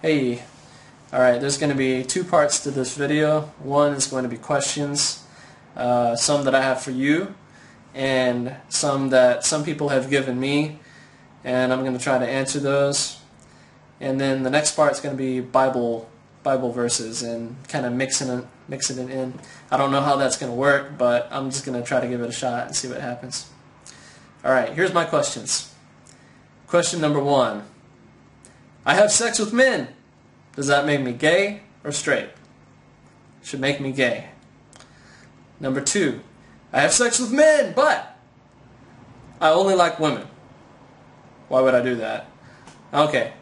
Hey, alright, there's going to be two parts to this video. One is going to be questions, some that I have for you, and some that some people have given me, and I'm going to try to answer those. And then the next part is going to be Bible verses and kind of mixing it in. I don't know how that's going to work, but I'm just going to try to give it a shot and see what happens. Alright, here's my questions. Question number 1. I have sex with men. Does that make me gay or straight? Should make me gay. Number 2. I have sex with men, but I only like women. Why would I do that? Okay.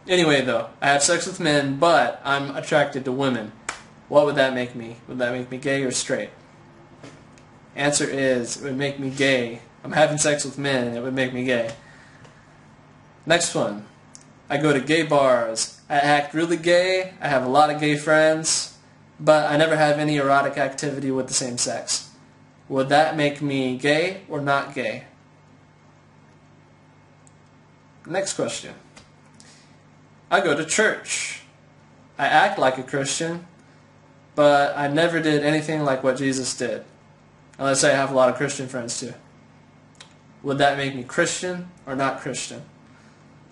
Anyway though, I have sex with men, but I'm attracted to women. What would that make me? Would that make me gay or straight? Answer is, it would make me gay. I'm having sex with men, it would make me gay. Next one. I go to gay bars. I act really gay. I have a lot of gay friends, but I never have any erotic activity with the same sex. Would that make me gay or not gay? Next question. I go to church. I act like a Christian, but I never did anything like what Jesus did. Now let's say I have a lot of Christian friends too. Would that make me Christian or not Christian?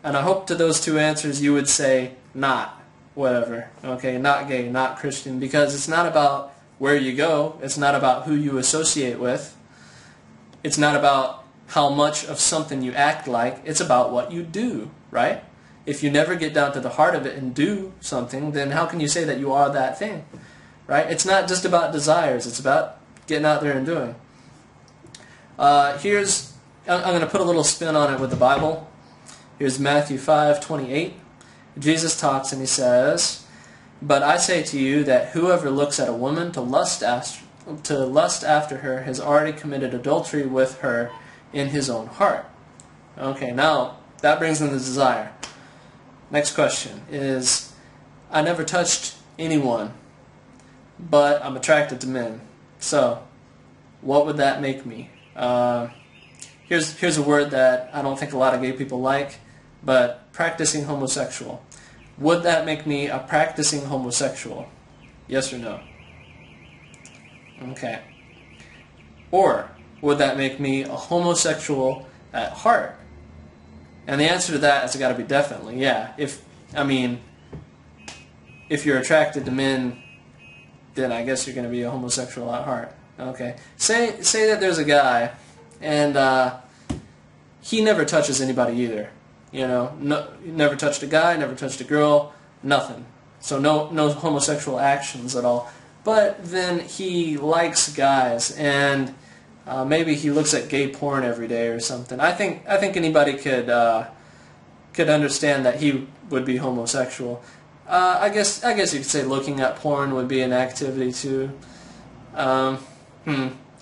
And I hope to those two answers you would say not, whatever. Okay, not gay, not Christian, because it's not about where you go. It's not about who you associate with. It's not about how much of something you act like. It's about what you do, right? If you never get down to the heart of it and do something, then how can you say that you are that thing, right? It's not just about desires. It's about getting out there and doing. I'm going to put a little spin on it with the Bible. Here's Matthew 5:28. Jesus talks and he says, "But I say to you that whoever looks at a woman to lust after her has already committed adultery with her in his own heart." Okay, now that brings in the desire. Next question is, I never touched anyone, but I'm attracted to men. So, what would that make me? Here's a word that I don't think a lot of gay people like, but practicing homosexual. Would that make me a practicing homosexual? Yes or no? Okay. Or would that make me a homosexual at heart? And the answer to that has got to be definitely, yeah. If you're attracted to men, then I guess you're going to be a homosexual at heart. Okay. Say that there's a guy, and he never touches anybody either. You know, never touched a guy, never touched a girl, nothing. So no homosexual actions at all. But then he likes guys, and maybe he looks at gay porn every day or something. I think anybody could understand that he would be homosexual. I guess you could say looking at porn would be an activity too. I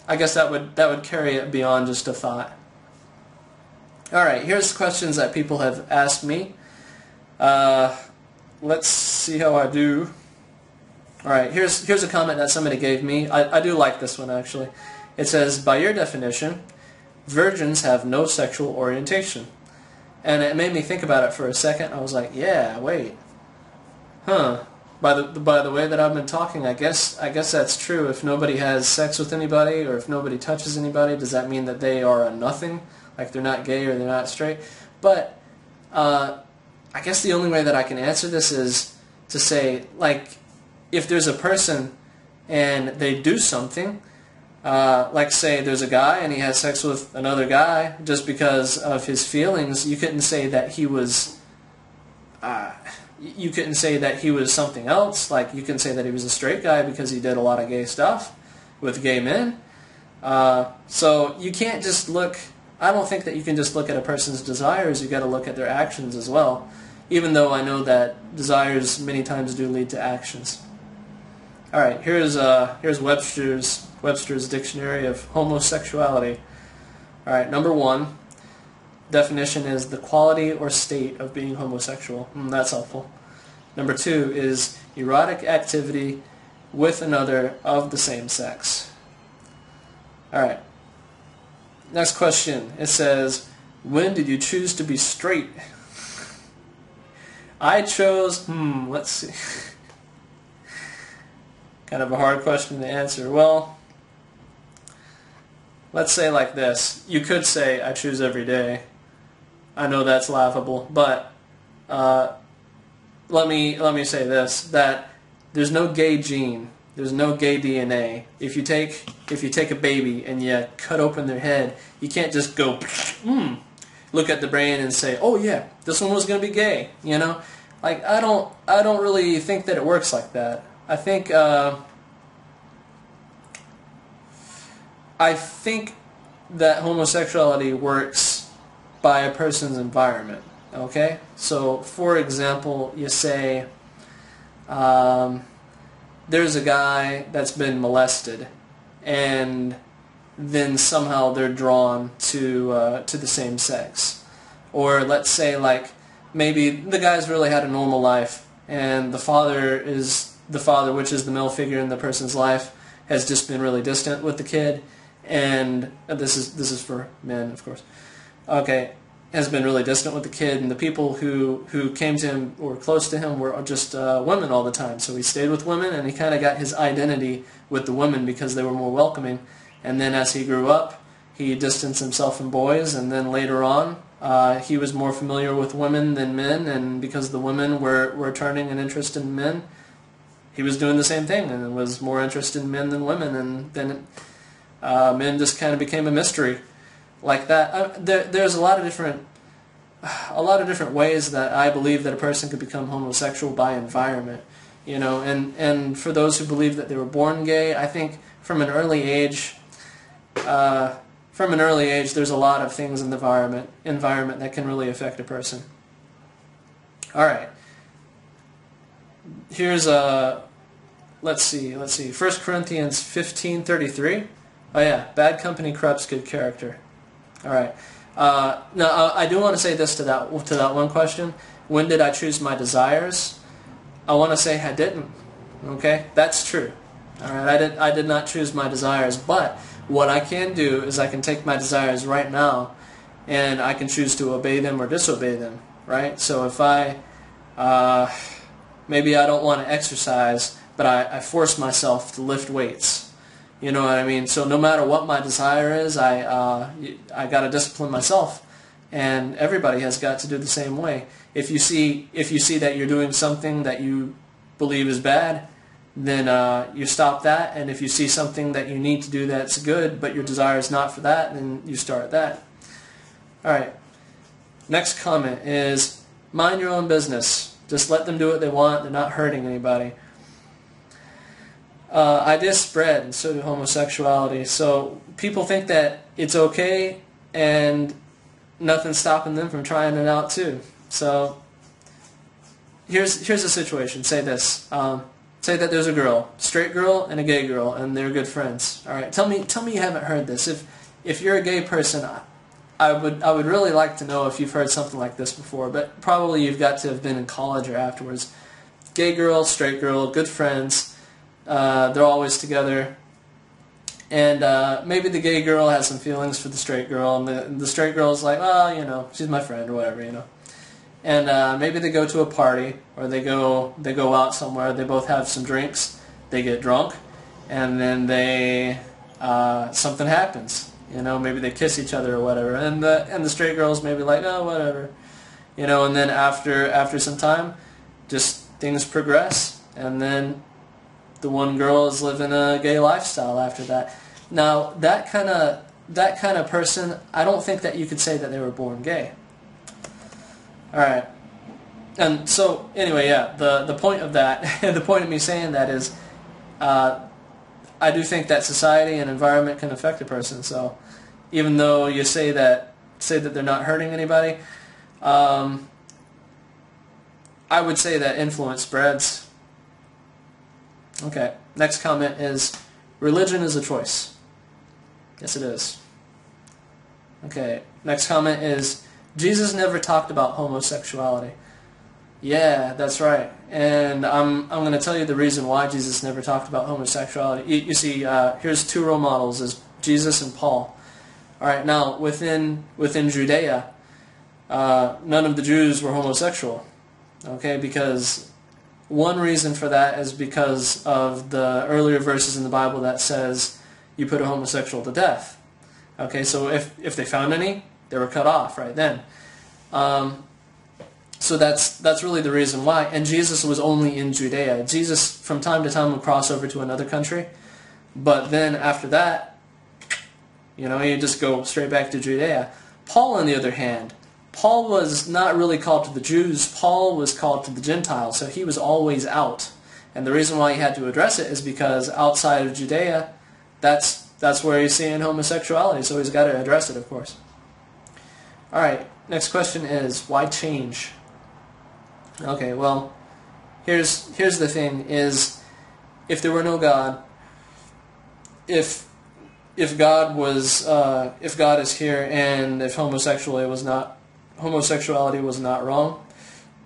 guess that would carry it beyond just a thought. Alright, here's questions that people have asked me. Let's see how I do. Alright, here's a comment that somebody gave me. I do like this one actually. It says, by your definition, virgins have no sexual orientation. And it made me think about it for a second. I was like, yeah, wait. Huh. By the way that I've been talking, I guess that's true. If nobody has sex with anybody, or if nobody touches anybody, does that mean that they are a nothing? Like they're not gay or they're not straight? But I guess the only way that I can answer this is to say, like, if there's a person and they do something, like say there's a guy and he has sex with another guy just because of his feelings, you couldn't say that he was something else. Like, you can say that he was a straight guy because he did a lot of gay stuff with gay men. So you can't just look. I don't think that you can just look at a person's desires. You got to look at their actions as well. Even though I know that desires many times do lead to actions. All right, here's Websters Dictionary of Homosexuality. All right, number 1 definition is the quality or state of being homosexual. That's helpful. Number 2 is erotic activity with another of the same sex. All right. Next question. It says, when did you choose to be straight? I chose, let's see. Kind of a hard question to answer. Well, let's say like this. You could say, I choose every day. I know that's laughable, but let me say this, that there's no gay gene, there's no gay DNA. If you take a baby and you cut open their head, you can't just go look at the brain and say, oh yeah, this one was going to be gay, you know? Like, I don't really think that it works like that. I think that homosexuality works by a person's environment. Okay? So, for example, you say there's a guy that's been molested, and then somehow they're drawn to the same sex. Or let's say, like, maybe the guy's really had a normal life, and the father, which is the male figure in the person's life, has just been really distant with the kid, and this is for men, of course. Okay, has been really distant with the kid, and the people who came to him or close to him were just women all the time. So he stayed with women, and he kind of got his identity with the women because they were more welcoming. And then as he grew up, he distanced himself from boys, and then later on, he was more familiar with women than men, and because the women were turning an interest in men, he was doing the same thing, and was more interested in men than women, and then men just kind of became a mystery like that. There's a lot of different ways that I believe that a person could become homosexual by environment, you know, and for those who believe that they were born gay, I think from an early age, there's a lot of things in the environment that can really affect a person. All right. Here's let's see. 1 Corinthians 15:33. Oh yeah, bad company corrupts good character. All right. Now I do want to say this to that one question. When did I choose my desires? I want to say I didn't. Okay, that's true. All right, I did not choose my desires, but what I can do is I can take my desires right now, and I can choose to obey them or disobey them. Right. So if maybe I don't want to exercise, but I force myself to lift weights. You know what I mean? So no matter what my desire is, I got to discipline myself, and everybody has got to do the same way. If you see that you're doing something that you believe is bad, then you stop that. And if you see something that you need to do that's good, but your desire is not for that, then you start that. All right. Next comment is, mind your own business. Just let them do what they want. They're not hurting anybody. Ideas spread, and so do homosexuality. So people think that it's okay, and nothing's stopping them from trying it out too. So here's a situation. Say this. Say that there's a girl, straight girl and a gay girl, and they're good friends. All right. Tell me you haven't heard this. If you're a gay person, I would really like to know if you've heard something like this before. But probably you've got to have been in college or afterwards. Gay girl, straight girl, good friends. They're always together, and maybe the gay girl has some feelings for the straight girl, and the straight girl's like, well, you know, she's my friend or whatever, you know. And maybe they go to a party, or they go out somewhere. They both have some drinks. They get drunk, and then something happens. You know, maybe they kiss each other or whatever, and the straight girl's maybe like, oh, whatever, you know. And then after some time, just things progress, and then the one girl is living a gay lifestyle after that. Now, that kind of person, I don't think that you could say that they were born gay. All right. And so, anyway, yeah, the point of that, the point of me saying that is, I do think that society and environment can affect a person. So, even though you say that they're not hurting anybody, I would say that influence spreads. Okay, next comment is, religion is a choice. Yes, it is. Okay, next comment is, Jesus never talked about homosexuality. Yeah, that's right. And I'm going to tell you the reason why Jesus never talked about homosexuality. You see, here's two role models, is Jesus and Paul. All right, now, within Judea, none of the Jews were homosexual. Okay, because one reason for that is because of the earlier verses in the Bible that says you put a homosexual to death. Okay, so if they found any, they were cut off right then. So that's really the reason why. And Jesus was only in Judea. Jesus from time to time would cross over to another country, but then after that, he'd just go straight back to Judea. Paul, on the other hand, Paul was not really called to the Jews. Paul was called to the Gentiles, so he was always out. And the reason why he had to address it is because outside of Judea, that's where he's seeing homosexuality, so he's got to address it, of course. All right, next question is, why change? Okay, well, here's the thing, is if there were no God, if God is here, and if homosexuality was not wrong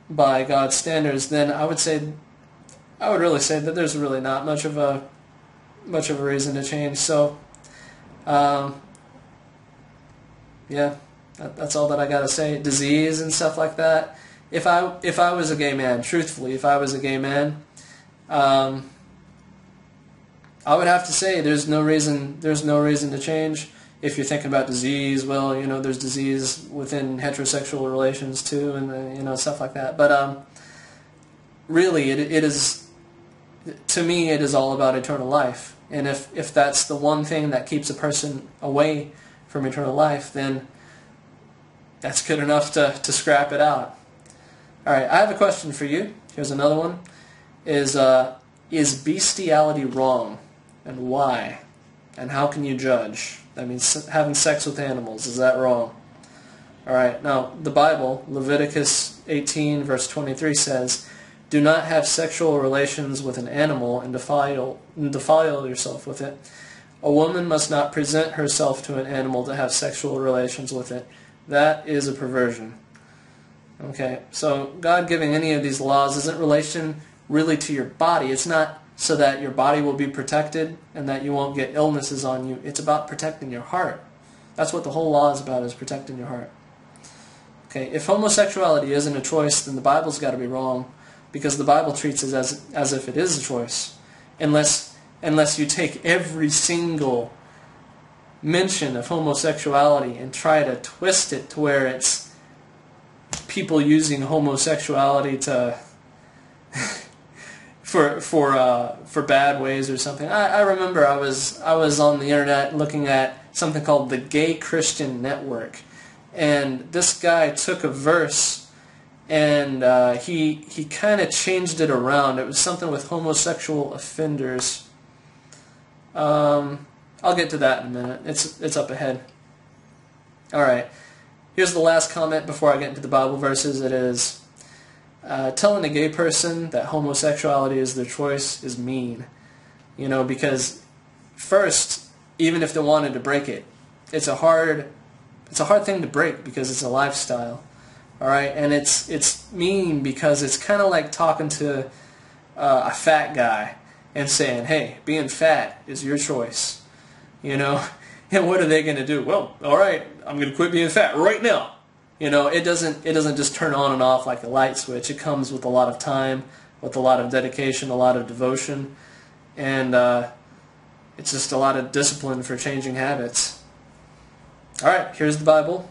by God's standards, then I would really say that there's really not much of a reason to change. So, yeah, that's all that I gotta say. Disease and stuff like that. If I was a gay man, truthfully, if I was a gay man, I would have to say there's no reason to change. If you're thinking about disease, well, there's disease within heterosexual relations too, and stuff like that. But really, it is, to me, it is all about eternal life. And if that's the one thing that keeps a person away from eternal life, then that's good enough to scrap it out. All right, I have a question for you. Here's another one. Is bestiality wrong, and why? And how can you judge? That means having sex with animals. Is that wrong? All right, now the Bible, Leviticus 18, verse 23 says, "Do not have sexual relations with an animal and defile yourself with it. A woman must not present herself to an animal to have sexual relations with it. That is a perversion." Okay, so God giving any of these laws isn't relation really to your body. It's not so that your body will be protected and that you won't get illnesses on you. It's about protecting your heart. That's what the whole law is about, is protecting your heart. Okay, if homosexuality isn't a choice, then the Bible's got to be wrong, because the Bible treats it as if it is a choice. Unless you take every single mention of homosexuality and try to twist it to where it's people using homosexuality to for bad ways or something. I remember I was on the internet looking at something called the Gay Christian Network, and this guy took a verse and he kind of changed it around. It was something with homosexual offenders. I'll get to that in a minute. It's up ahead. All right. Here's the last comment before I get into the Bible verses. It is, telling a gay person that homosexuality is their choice is mean. Because first, even if they wanted to break it, it's a hard thing to break because it's a lifestyle. All right, and it's mean because it's kind of like talking to a fat guy and saying, "Hey, being fat is your choice." And what are they going to do? Well, all right, I'm going to quit being fat right now. It doesn't just turn on and off like a light switch. It comes with a lot of time, with a lot of dedication, a lot of devotion, and it's just a lot of discipline for changing habits. All right, here's the Bible.